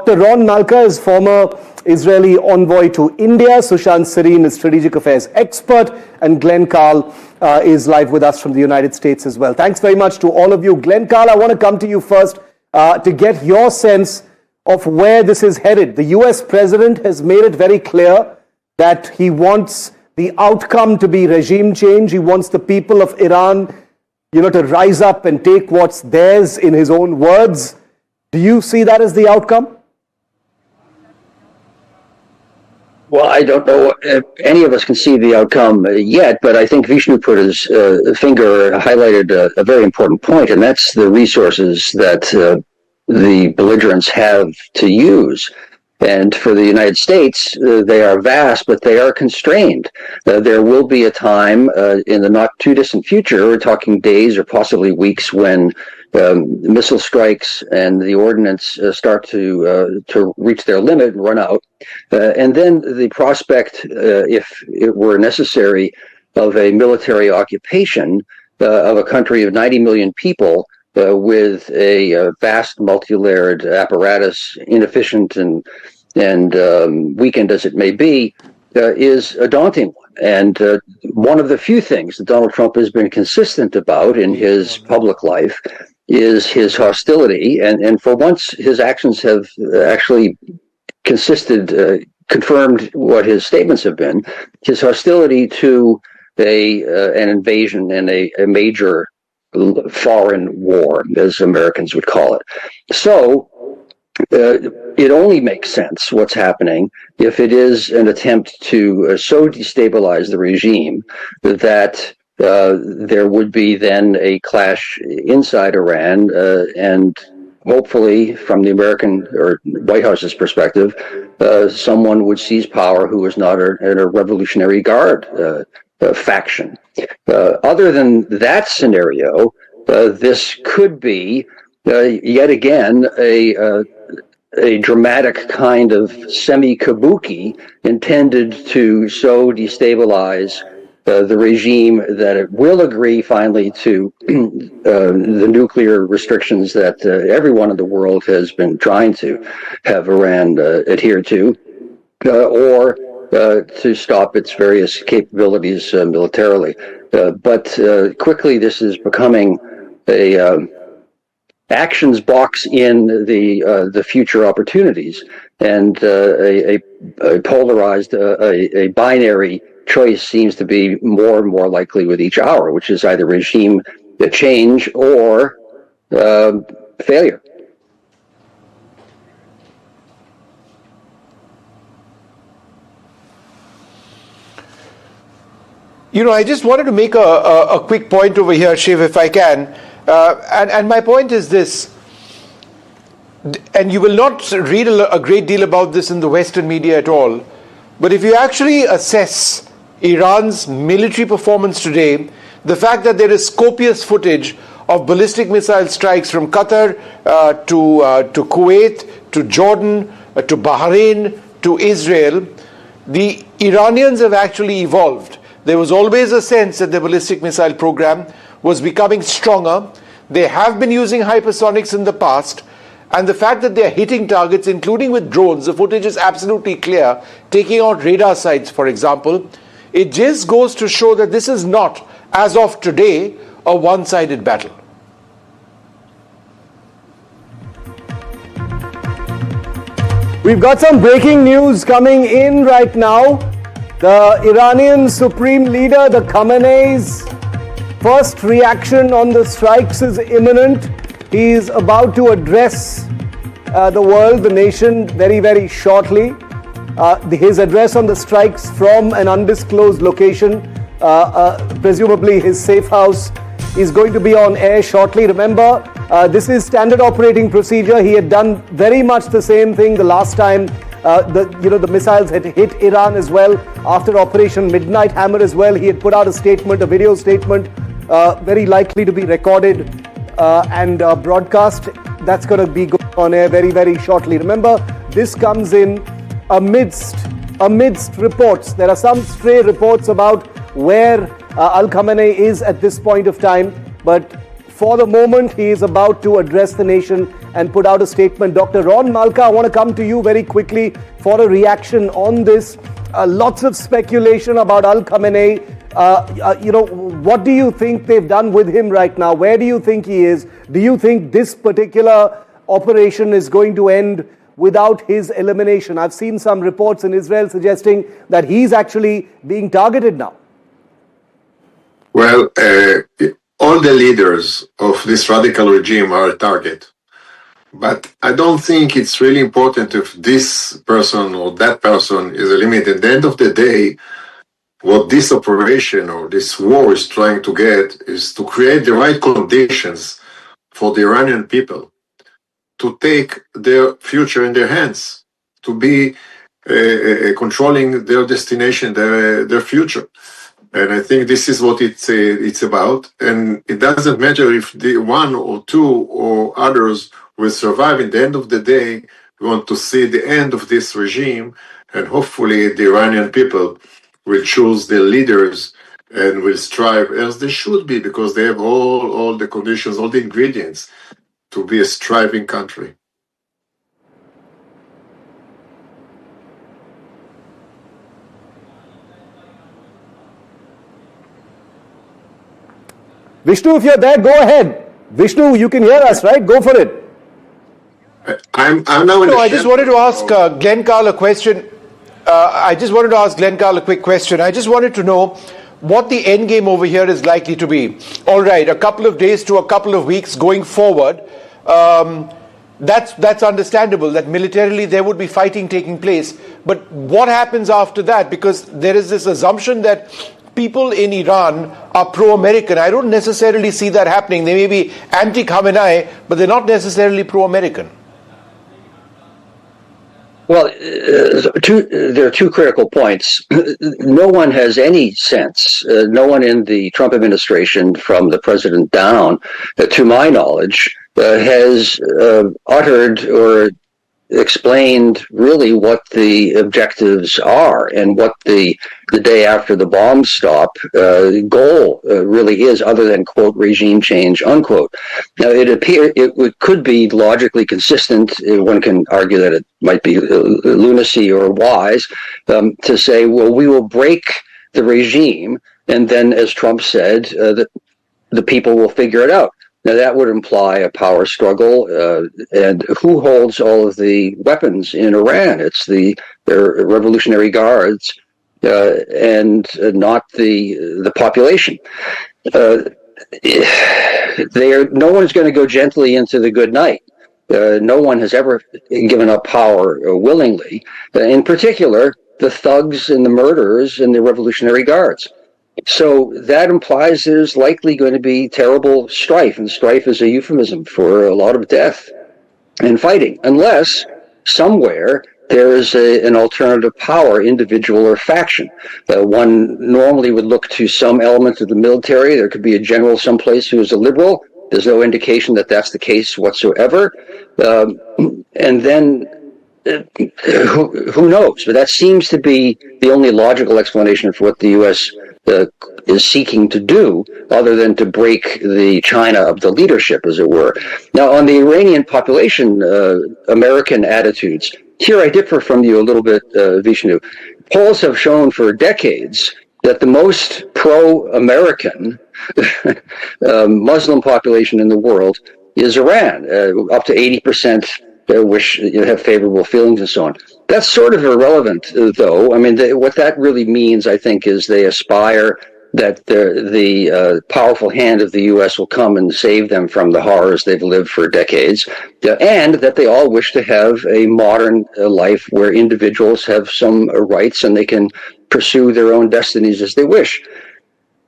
Dr. Ron Malka is former Israeli envoy to India. Sushant Sareen is strategic affairs expert. And Glenn Carl is live with us from the United States as well. Thanks very much to all of you. Glenn Carl, I want to come to you first to get your sense of where this is headed. The US president has made it very clear that he wants the outcome to be regime change. He wants the people of Iran, to rise up and take what's theirs, in his own words. Do you see that as the outcome? Well, I don't know if any of us can see the outcome yet, but I think Vishnu put his finger, highlighted a very important point, and that's the resources that the belligerents have to use. And for the United States, they are vast, but they are constrained. There will be a time in the not too distant future, we're talking days or possibly weeks, when missile strikes and the ordnance start to reach their limit and run out. And then the prospect, if it were necessary, of a military occupation of a country of 90 million people with a vast multi-layered apparatus, inefficient and weakened as it may be, is a daunting one. And one of the few things that Donald Trump has been consistent about in his public life is his hostility. And for once, his actions have actually confirmed what his statements have been, his hostility to an invasion and a major foreign war, as Americans would call it. So it only makes sense, what's happening, if it is an attempt to so destabilize the regime that there would be then a clash inside Iran, and hopefully, from the American or White House's perspective, someone would seize power who is not in a Revolutionary Guard faction. Other than that scenario, this could be yet again a dramatic kind of semi-kabuki intended to so destabilize the regime that it will agree finally to the nuclear restrictions that everyone in the world has been trying to have Iran adhere to, or to stop its various capabilities militarily. But quickly this is becoming a actions box in the future opportunities, and a polarized, a binary choice seems to be more and more likely with each hour, which is either regime change or failure. I just wanted to make a quick point over here, Shiv, if I can. And my point is this, and you will not read a great deal about this in the Western media at all, but if you actually assess Iran's military performance today, the fact that there is copious footage of ballistic missile strikes from Qatar to Kuwait, to Jordan, to Bahrain, to Israel, the Iranians have actually evolved. There was always a sense that the ballistic missile program was becoming stronger. They have been using hypersonics in the past, and the fact that they are hitting targets, including with drones, the footage is absolutely clear, taking out radar sites, for example. It just goes to show that this is not, as of today, a one-sided battle. We've got some breaking news coming in right now. The Iranian Supreme Leader, the Khamenei's first reaction on the strikes is imminent. He is about to address the world, the nation, very, very shortly. His address on the strikes from an undisclosed location, presumably his safe house, is going to be on air shortly. Remember, this is standard operating procedure. He had done very much the same thing the last time the missiles had hit Iran as well. After Operation Midnight Hammer as well, he had put out a statement, a video statement, very likely to be recorded and broadcast. That's going to be going on air very, very shortly. Remember, this comes in amidst reports. There are some stray reports about where Al Khamenei is at this point of time, but for the moment, he is about to address the nation and put out a statement. Dr. Ron Malka, I want to come to you very quickly for a reaction on this. Lots of speculation about Al Khamenei. What do you think they've done with him right now? Where do you think he is? Do you think this particular operation is going to end without his elimination? I've seen some reports in Israel suggesting that he's actually being targeted now. Well, all the leaders of this radical regime are a target. But I don't think it's really important if this person or that person is eliminated. At the end of the day, what this operation or this war is trying to get is to create the right conditions for the Iranian people to take their future in their hands, to be controlling their destination, their future. And I think this is what it's about. And it doesn't matter if the one or two or others will survive. In the end of the day, we want to see the end of this regime, and hopefully the Iranian people will choose their leaders and will strive as they should be, because they have all the conditions, all the ingredients to be a striving country. Vishnu, if you're there, go ahead. Vishnu, you can hear us, right? Go for it. I'm now in I just wanted to ask Glenn Carl a question. I just wanted to ask Glenn Carl a quick question. I just wanted to know what the end game over here is likely to be. All right, a couple of days to a couple of weeks going forward. That's understandable that militarily there would be fighting taking place. But what happens after that? Because there is this assumption that people in Iran are pro-American. I don't necessarily see that happening. They may be anti-Khamenei, but they're not necessarily pro-American. Well, there are two critical points. No one has any sense, no one in the Trump administration from the president down, to my knowledge, has uttered or explained really what the objectives are and what the day after the bomb stop goal really is, other than, quote, regime change, unquote. Now, it could be logically consistent. One can argue that it might be lunacy or wise to say, well, we will break the regime, and then, as Trump said, the people will figure it out. Now, that would imply a power struggle, and who holds all of the weapons in Iran? It's their Revolutionary Guards, and not the population. No one's going to go gently into the good night. No one has ever given up power willingly. In particular, the thugs and the murderers and the Revolutionary Guards. So that implies there's likely going to be terrible strife, and strife is a euphemism for a lot of death and fighting, unless somewhere there is an alternative power, individual or faction. One normally would look to some element of the military. There could be a general someplace who is a liberal. There's no indication that that's the case whatsoever. And then who knows? But that seems to be the only logical explanation for what the U.S. Is seeking to do, other than to break the China of the leadership, as it were. Now, on the Iranian population, American attitudes, here I differ from you a little bit, Vishnu. Polls have shown for decades that the most pro-American Muslim population in the world is Iran, up to 80%. Wish have favorable feelings and so on. That's sort of irrelevant, though. I mean, what that really means, I think, is they aspire that the powerful hand of the U.S. will come and save them from the horrors they've lived for decades, and that they all wish to have a modern life where individuals have some rights and they can pursue their own destinies as they wish.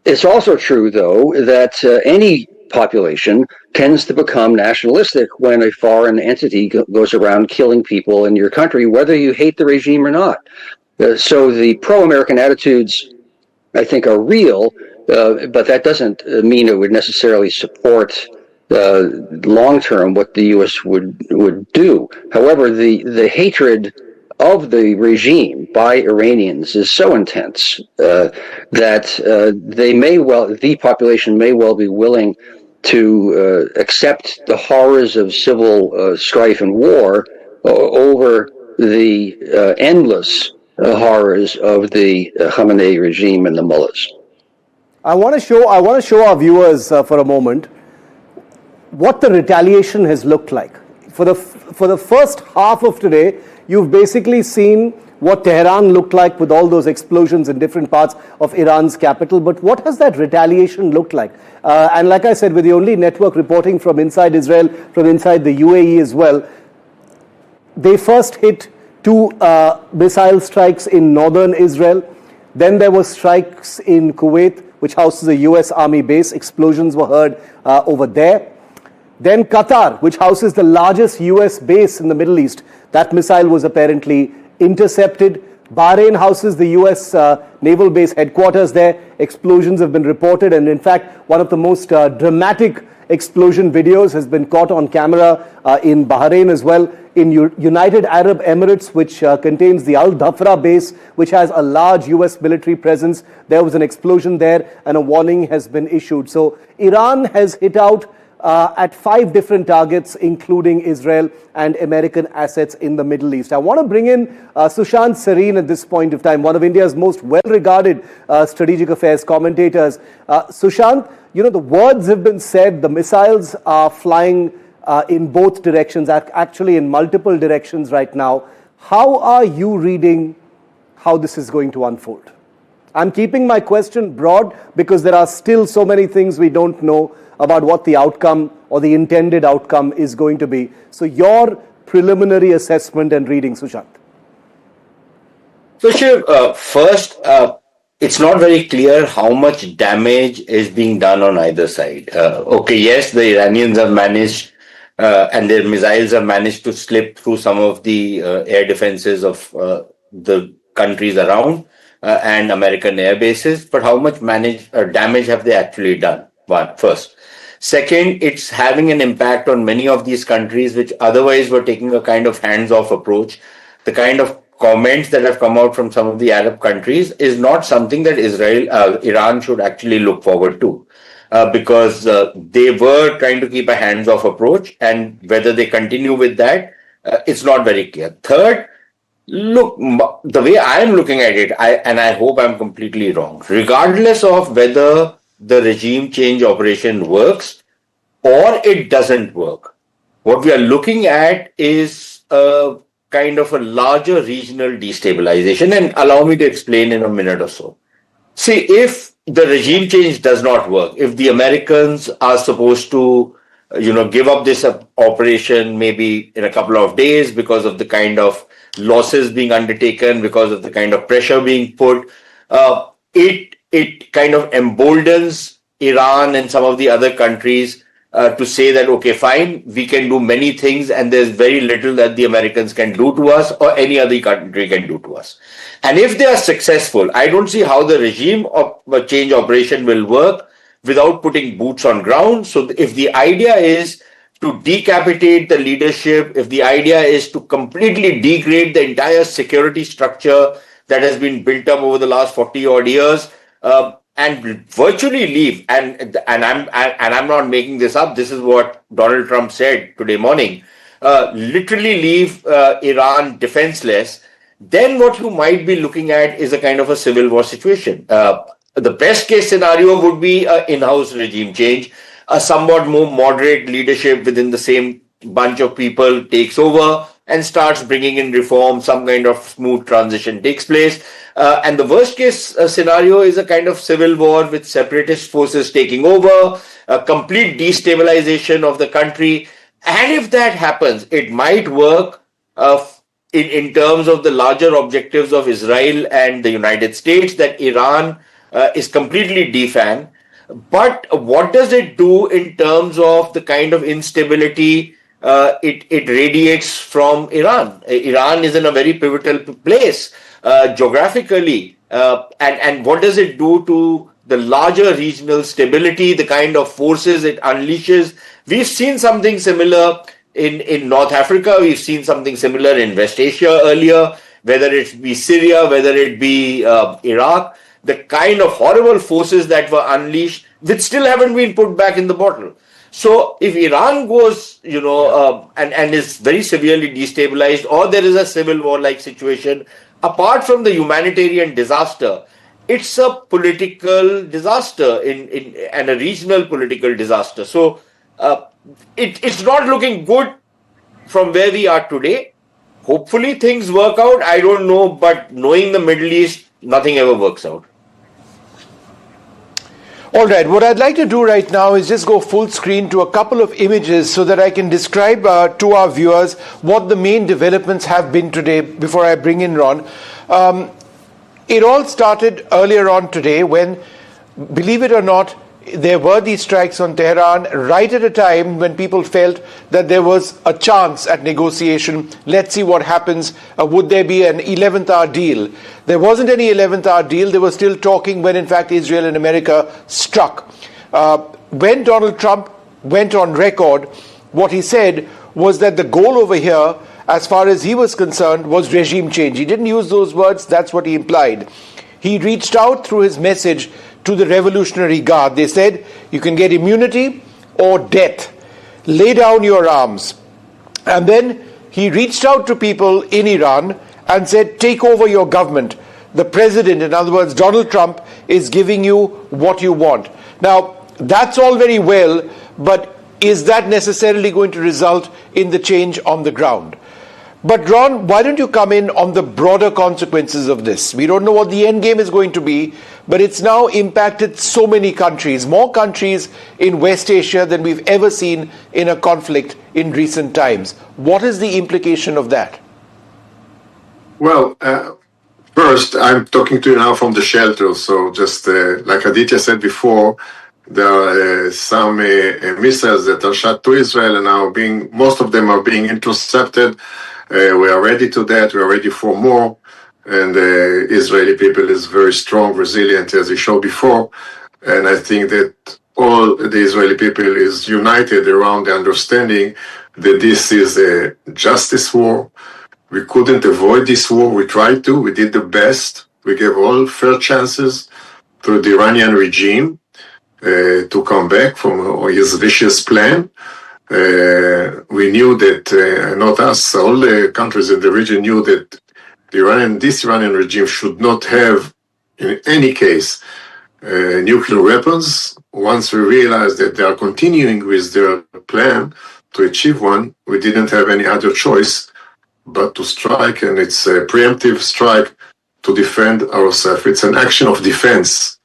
It's also true, though, that any population tends to become nationalistic when a foreign entity goes around killing people in your country, whether you hate the regime or not. So the pro-American attitudes, I think, are real, but that doesn't mean it would necessarily support long-term what the U.S. would do. However, the hatred of the regime by Iranians is so intense that the population may well be willing to accept the horrors of civil strife and war over the endless horrors of the Khamenei regime and the mullahs. I want to show our viewers for a moment what the retaliation has looked like. For the first half of today, you've basically seen what Tehran looked like with all those explosions in different parts of Iran's capital. But what has that retaliation looked like? And like I said, with the only network reporting from inside Israel, from inside the UAE as well, they first hit two missile strikes in northern Israel. Then there were strikes in Kuwait, which houses a US Army base. Explosions were heard over there. Then Qatar, which houses the largest US base in the Middle East. That missile was apparently intercepted. Bahrain houses the US naval base headquarters there. Explosions have been reported, and in fact, one of the most dramatic explosion videos has been caught on camera in Bahrain as well. In United Arab Emirates, which contains the Al Dhafra base, which has a large US military presence, there was an explosion there and a warning has been issued. So Iran has hit out at 5 different targets, including Israel and American assets in the Middle East. I want to bring in Sushant Sareen at this point of time, one of India's most well-regarded strategic affairs commentators. Sushant, you know, the words have been said, the missiles are flying in both directions, actually in multiple directions right now. How are you reading how this is going to unfold? I'm keeping my question broad because there are still so many things we don't know about what the outcome or the intended outcome is going to be. So your preliminary assessment and reading, Sushant. So Shiv, first, it's not very clear how much damage is being done on either side. Okay, yes, the Iranians have managed and their missiles have managed to slip through some of the air defenses of the countries around and American air bases, but how much damage have they actually done? First. Second, it's having an impact on many of these countries which otherwise were taking a kind of hands-off approach. The kind of comments that have come out from some of the Arab countries is not something that Iran should actually look forward to. Because they were trying to keep a hands-off approach, and whether they continue with that, it's not very clear. Third, look, the way I am looking at it, and I hope I'm completely wrong, regardless of whether the regime change operation works or it doesn't work, what we are looking at is a kind of a larger regional destabilization, and allow me to explain in a minute or so. See, if the regime change does not work, if the Americans are supposed to, give up this operation maybe in a couple of days because of the kind of losses being undertaken, because of the kind of pressure being put, it kind of emboldens Iran and some of the other countries to say that, okay, fine, we can do many things and there's very little that the Americans can do to us or any other country can do to us. And if they are successful, I don't see how the regime of change operation will work without putting boots on ground. So if the idea is to decapitate the leadership, if the idea is to completely degrade the entire security structure that has been built up over the last 40 odd years, and virtually leave, and I'm not making this up. This is what Donald Trump said today morning. Literally leave Iran defenseless. Then what you might be looking at is a kind of a civil war situation. The best case scenario would be an in-house regime change. A somewhat more moderate leadership within the same bunch of people takes over and starts bringing in reform, some kind of smooth transition takes place. And the worst case scenario is a kind of civil war with separatist forces taking over, a complete destabilization of the country. And if that happens, it might work in terms of the larger objectives of Israel and the United States, that Iran is completely defanged. But what does it do in terms of the kind of instability it radiates from Iran? Iran is in a very pivotal place geographically. And what does it do to the larger regional stability, the kind of forces it unleashes? We've seen something similar in North Africa. We've seen something similar in West Asia earlier, whether it be Syria, whether it be Iraq. The kind of horrible forces that were unleashed, which still haven't been put back in the bottle. So if Iran goes, and is very severely destabilized, or there is a civil war-like situation, apart from the humanitarian disaster, it's a political disaster and a regional political disaster. So it's not looking good from where we are today. Hopefully things work out. I don't know, but knowing the Middle East, nothing ever works out. All right, what I'd like to do right now is just go full screen to a couple of images so that I can describe to our viewers what the main developments have been today before I bring in Ron. It all started earlier on today when, believe it or not, there were these strikes on Tehran right at a time when people felt that there was a chance at negotiation. Let's see what happens. Would there be an 11th hour deal? There wasn't any 11th hour deal. They were still talking when in fact Israel and America struck. When Donald Trump went on record, what he said was that the goal over here, as far as he was concerned, was regime change. He didn't use those words. That's what he implied. He reached out through his message to the Revolutionary Guard. They said, you can get immunity or death. Lay down your arms. And then he reached out to people in Iran and said, take over your government. The president, in other words, Donald Trump, is giving you what you want. Now, that's all very well, but is that necessarily going to result in the change on the ground? But Ron, why don't you come in on the broader consequences of this? We don't know what the end game is going to be, but it's now impacted so many countries, more countries in West Asia than we've ever seen in a conflict in recent times. What is the implication of that? Well, first, I'm talking to you now from the shelter. So just like Aditya said before, there are some missiles that are shot to Israel and now most of them are being intercepted. We are ready to that. We are ready for more. And the Israeli people is very strong, resilient, as we showed before. And I think that all the Israeli people is united around the understanding that this is a justice war. We couldn't avoid this war. We tried to. We did the best. We gave all fair chances to the Iranian regime to come back from his vicious plan. We knew that, not us, all the countries in the region knew that this Iranian regime should not have, in any case, nuclear weapons. Once we realized that they are continuing with their plan to achieve one, we didn't have any other choice but to strike, and it's a preemptive strike to defend ourselves. It's an action of defense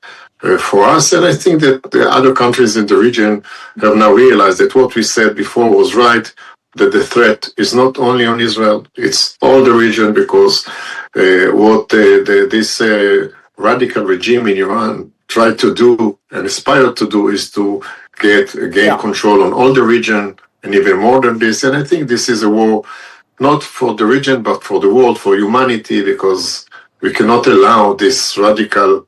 for us, and I think that the other countries in the region have now realized that what we said before was right, that the threat is not only on Israel, it's all the region, because what this radical regime in Iran tried to do and aspired to do is to gain control on all the region, and even more than this. And I think this is a war not for the region, but for the world, for humanity, because we cannot allow this radical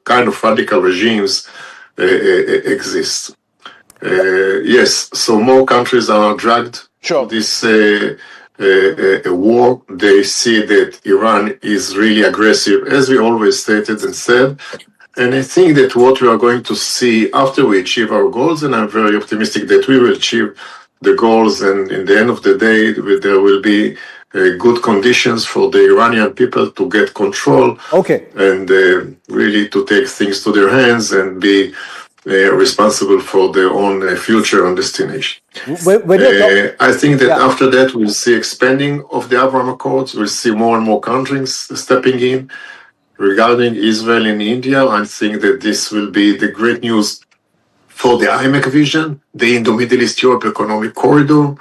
regimes exist. Yes, so more countries are dragged to this war. They see that Iran is really aggressive, as we always stated and said. And I think that what we are going to see after we achieve our goals, and I'm very optimistic that we will achieve the goals, and in the end of the day, there will be good conditions for the Iranian people to get control and really to take things to their hands and be responsible for their own future and destination. I think that after that, we'll see expanding of the Abraham Accords. We'll see more and more countries stepping in. Regarding Israel and India, I think that this will be the great news for the IMEC vision, the Indo-Middle East Europe Economic Corridor.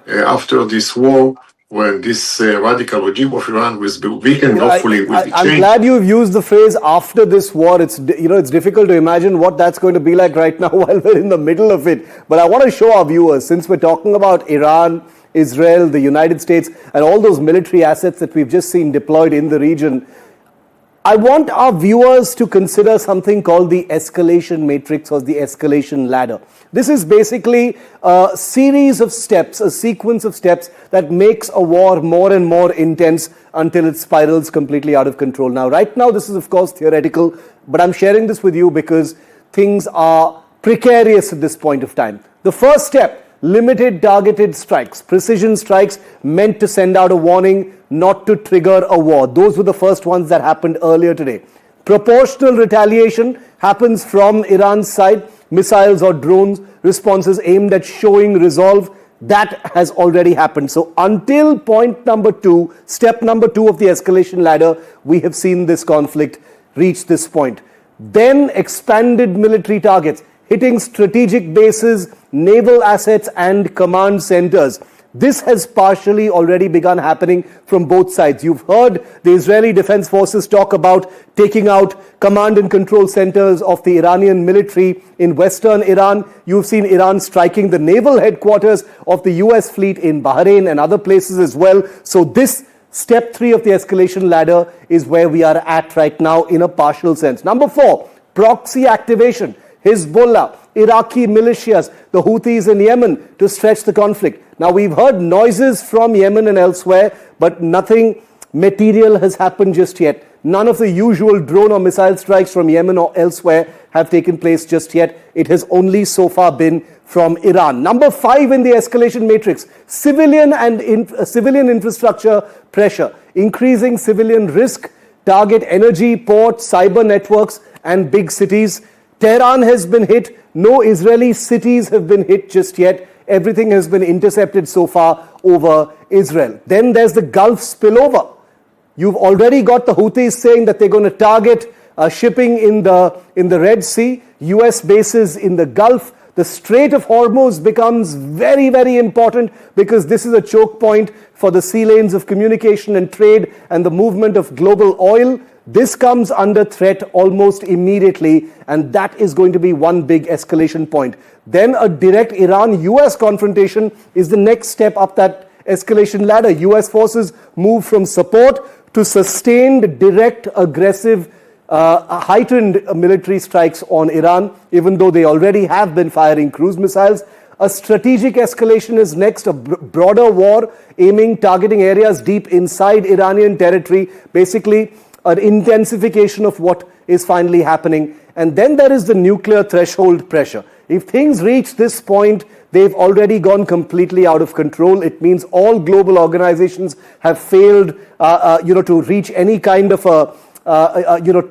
After this war, when this radical regime of Iran will be weakened, hopefully will be changed. I'm glad you've used the phrase "after this war." It's difficult to imagine what that's going to be like right now while we're in the middle of it. But I want to show our viewers, since we're talking about Iran, Israel, the United States, and all those military assets that we've just seen deployed in the region, I want our viewers to consider something called the escalation matrix or the escalation ladder. This is basically a series of steps, a sequence of steps that makes a war more and more intense until it spirals completely out of control. Now, right now, this is of course theoretical, but I'm sharing this with you because things are precarious at this point of time. The first step limited targeted strikes, precision strikes meant to send out a warning, not to trigger a war. Those were the first ones that happened earlier today. Proportional retaliation happens from Iran's side, missiles or drones responses aimed at showing resolve. That has already happened. So until point number 2, step number 2 of the escalation ladder, we have seen this conflict reach this point. Then expanded military targets, hitting strategic bases, naval assets and command centers. This has partially already begun happening from both sides. You've heard the Israeli Defense Forces talk about taking out command and control centers of the Iranian military in western Iran. You've seen Iran striking the naval headquarters of the US fleet in Bahrain and other places as well. So this step 3 of the escalation ladder is where we are at right now in a partial sense. Number 4, proxy activation. Hezbollah, Iraqi militias, the Houthis in Yemen to stretch the conflict. Now we've heard noises from Yemen and elsewhere, but nothing material has happened just yet. None of the usual drone or missile strikes from Yemen or elsewhere have taken place just yet. It has only so far been from Iran. Number 5 in the escalation matrix, civilian infrastructure pressure, increasing civilian risk, target energy, ports, cyber networks and big cities. Tehran has been hit. No Israeli cities have been hit just yet. Everything has been intercepted so far over Israel. Then there's the Gulf spillover. You've already got the Houthis saying that they're going to target shipping in the Red Sea, US bases in the Gulf. The Strait of Hormuz becomes very, very important because this is a choke point for the sea lanes of communication and trade and the movement of global oil. This comes under threat almost immediately, and that is going to be one big escalation point. Then a direct Iran-US confrontation is the next step up that escalation ladder. US forces move from support to sustained, direct, aggressive, heightened military strikes on Iran, even though they already have been firing cruise missiles. A strategic escalation is next, a broader war targeting areas deep inside Iranian territory, basically an intensification of what is finally happening. And then there is the nuclear threshold pressure. If things reach this point, they've already gone completely out of control. It means all global organizations have failed, to reach any kind of a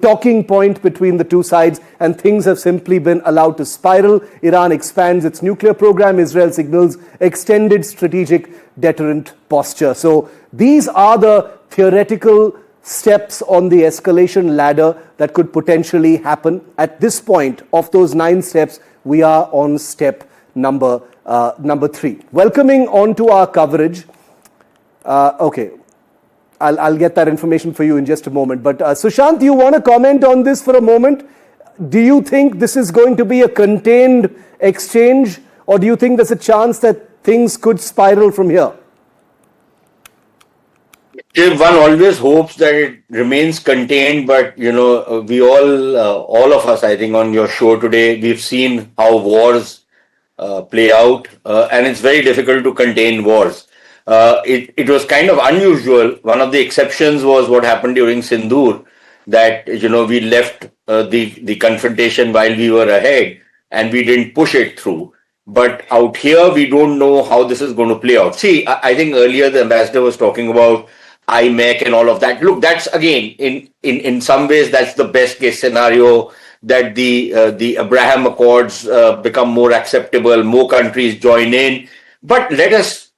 talking point between the two sides, and things have simply been allowed to spiral. Iran expands its nuclear program. Israel signals extended strategic deterrent posture. So these are the theoretical steps on the escalation ladder that could potentially happen. At this point of those 9 steps, we are on step number 3. Welcoming onto our coverage. Okay, I'll get that information for you in just a moment. But Sushant, do you want to comment on this for a moment? Do you think this is going to be a contained exchange, or do you think there's a chance that things could spiral from here? One always hopes that it remains contained, but we all of us, I think, on your show today, we've seen how wars play out, and it's very difficult to contain wars. It was kind of unusual. One of the exceptions was what happened during Sindoor, that we left the confrontation while we were ahead, and we didn't push it through. But out here, we don't know how this is going to play out. See, I think earlier the ambassador was talking about IMEC and all of that. Look, that's again, in some ways, that's the best case scenario, that the Abraham Accords become more acceptable, more countries join in. But let us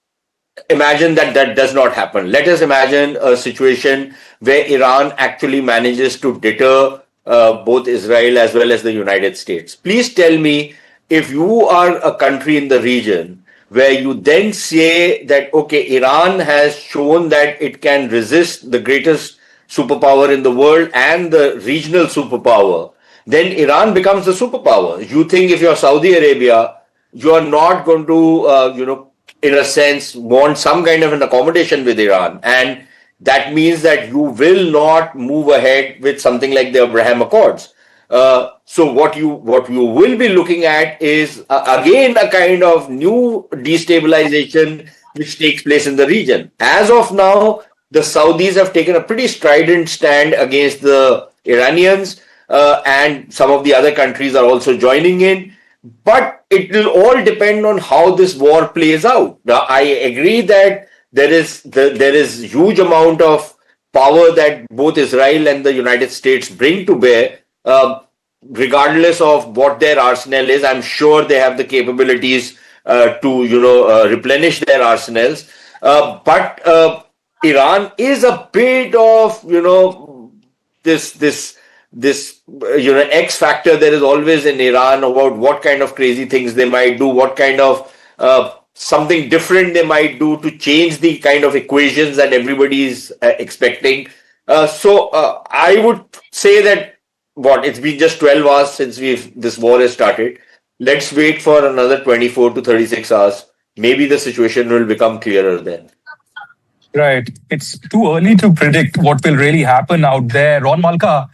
imagine that does not happen. Let us imagine a situation where Iran actually manages to deter both Israel as well as the United States. Please tell me, if you are a country in the region where you then say that, okay, Iran has shown that it can resist the greatest superpower in the world and the regional superpower, then Iran becomes the superpower. You think if you're Saudi Arabia, you are not going to, in a sense, want some kind of an accommodation with Iran. And that means that you will not move ahead with something like the Abraham Accords. So what you will be looking at is again a kind of new destabilization which takes place in the region. As of now, the Saudis have taken a pretty strident stand against the Iranians, and some of the other countries are also joining in. But it will all depend on how this war plays out. Now, I agree that there is huge amount of power that both Israel and the United States bring to bear. Regardless of what their arsenal is, I'm sure they have the capabilities to replenish their arsenals. But Iran is a bit of this X factor there is always in Iran about what kind of crazy things they might do, what kind of something different they might do to change the kind of equations that everybody is expecting. So I would say that it's been just 12 hours since this war has started. Let's wait for another 24 to 36 hours. Maybe the situation will become clearer then. Right. It's too early to predict what will really happen out there. Ron Malka,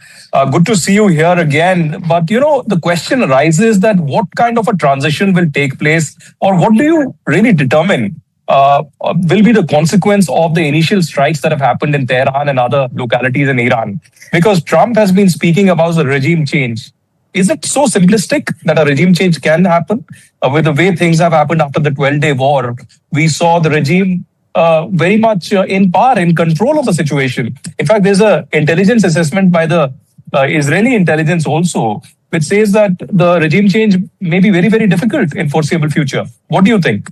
good to see you here again. But, the question arises that what kind of a transition will take place, or what do you really determine will be the consequence of the initial strikes that have happened in Tehran and other localities in Iran? Because Trump has been speaking about the regime change. Is it so simplistic that a regime change can happen? With the way things have happened after the 12-day war, we saw the regime very much in control of the situation. In fact, there's an intelligence assessment by the Israeli intelligence also, which says that the regime change may be very, very difficult in foreseeable future. What do you think?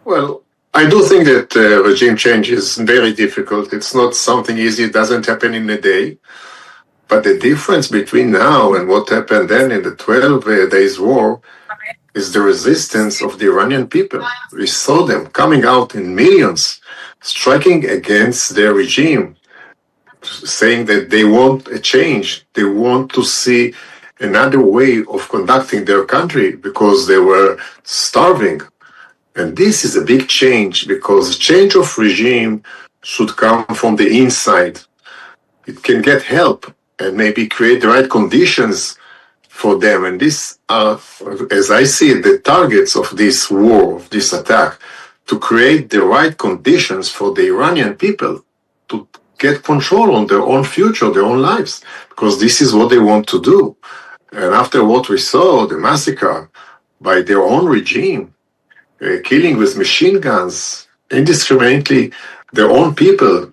Well, I do think that regime change is very difficult. It's not something easy. It doesn't happen in a day. But the difference between now and what happened then in the 12 days war is the resistance of the Iranian people. We saw them coming out in millions, striking against their regime, saying that they want a change. They want to see another way of conducting their country because they were starving. And this is a big change because change of regime should come from the inside. It can get help and maybe create the right conditions for them. And these are, as I see it, the targets of this war, of this attack, to create the right conditions for the Iranian people to get control on their own future, their own lives, because this is what they want to do. And after what we saw, the massacre by their own regime, killing with machine guns indiscriminately their own people,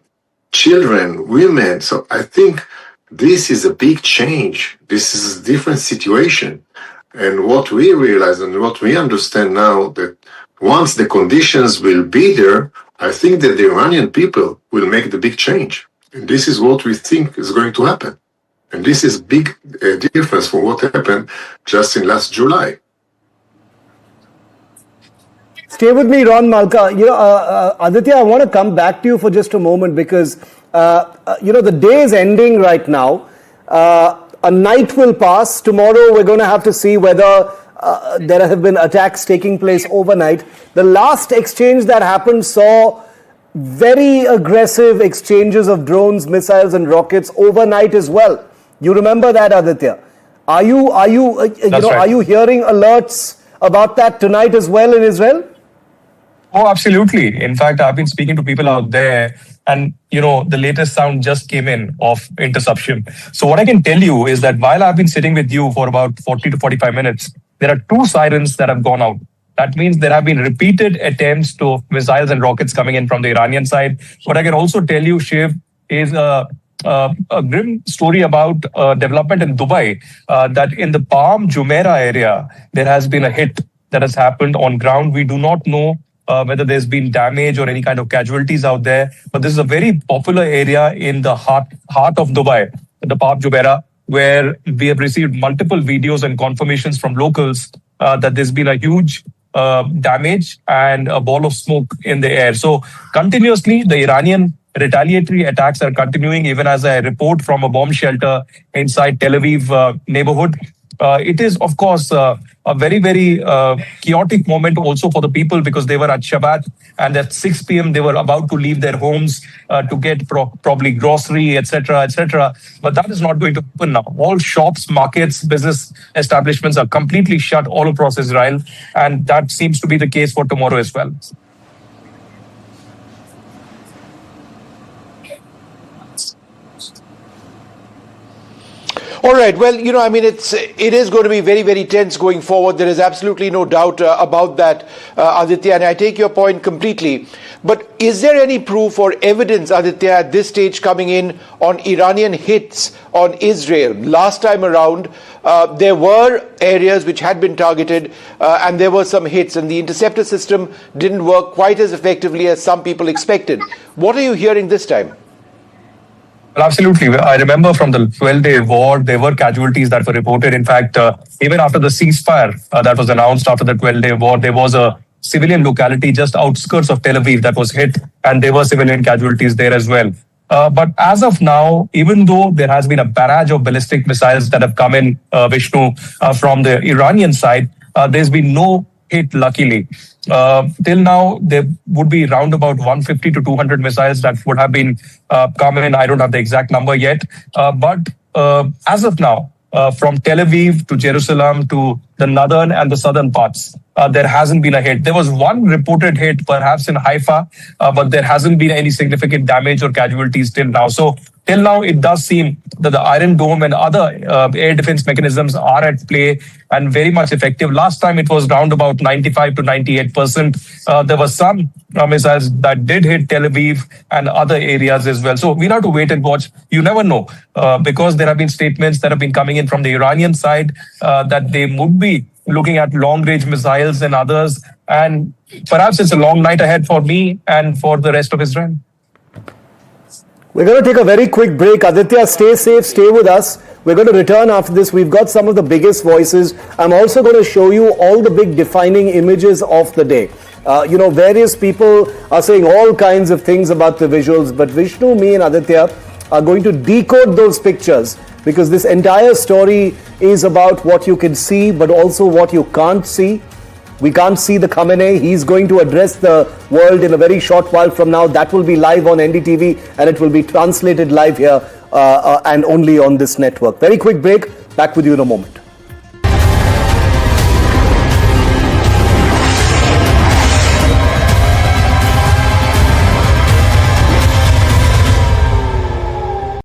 children, women. So I think this is a big change. This is a different situation. And what we realize and what we understand now, that once the conditions will be there, I think that the Iranian people will make the big change. And this is what we think is going to happen. And this is big difference from what happened just in last July. Stay with me, Ron Malka. Aditya, I want to come back to you for just a moment because, the day is ending right now. A night will pass. Tomorrow, we're going to have to see whether there have been attacks taking place overnight. The last exchange that happened saw very aggressive exchanges of drones, missiles, and rockets overnight as well. You remember that, Aditya? Are you hearing alerts about that tonight as well in Israel? Oh, absolutely. In fact, I've been speaking to people out there and, the latest sound just came in of interception. So what I can tell you is that while I've been sitting with you for about 40 to 45 minutes, there are 2 sirens that have gone out. That means there have been repeated attempts to missiles and rockets coming in from the Iranian side. What I can also tell you, Shiv, is a grim story about development in Dubai, that in the Palm Jumeirah area, there has been a hit that has happened on ground. We do not know whether there's been damage or any kind of casualties out there. But this is a very popular area in the heart of Dubai, the Palm Jumeirah, where we have received multiple videos and confirmations from locals that there's been a huge damage and a ball of smoke in the air. So continuously, the Iranian retaliatory attacks are continuing, even as I report from a bomb shelter inside Tel Aviv neighborhood. It is, of course, a very, very chaotic moment also for the people because they were at Shabbat and at 6 p.m. they were about to leave their homes to get probably grocery, etc., etc. But that is not going to happen now. All shops, markets, business establishments are completely shut all across Israel. And that seems to be the case for tomorrow as well. All right. Well, I mean, it is going to be very, very tense going forward. There is absolutely no doubt about that, Aditya. And I take your point completely. But is there any proof or evidence, Aditya, at this stage coming in on Iranian hits on Israel? Last time around, there were areas which had been targeted, and there were some hits, and the interceptor system didn't work quite as effectively as some people expected. What are you hearing this time? Well, absolutely. I remember from the 12-day war, there were casualties that were reported. In fact, even after the ceasefire that was announced after the 12-day war, there was a civilian locality just outskirts of Tel Aviv that was hit, and there were civilian casualties there as well. But as of now, even though there has been a barrage of ballistic missiles that have come in, Vishnu, from the Iranian side, there's been no hit, luckily. Till now, there would be around about 150 to 200 missiles that would have been come in. I don't have the exact number yet. But as of now, from Tel Aviv to Jerusalem to the northern and the southern parts, there hasn't been a hit. There was one reported hit, perhaps in Haifa, but there hasn't been any significant damage or casualties till now. So till now, it does seem that the Iron Dome and other air defense mechanisms are at play and very much effective. Last time it was around about 95 to 98%. There were some missiles that did hit Tel Aviv and other areas as well. So we'll have to wait and watch. You never know, because there have been statements that have been coming in from the Iranian side that they would be looking at long-range missiles and others. And perhaps it's a long night ahead for me and for the rest of Israel. We're going to take a very quick break. Aditya, stay safe, stay with us. We're going to return after this. We've got some of the biggest voices. I'm also going to show you all the big defining images of the day. Various people are saying all kinds of things about the visuals, but Vishnu, me and Aditya are going to decode those pictures, because this entire story is about what you can see, but also what you can't see. We can't see the Khamenei. He's going to address the world in a very short while from now. That will be live on NDTV, and it will be translated live here and only on this network. Very quick break. Back with you in a moment.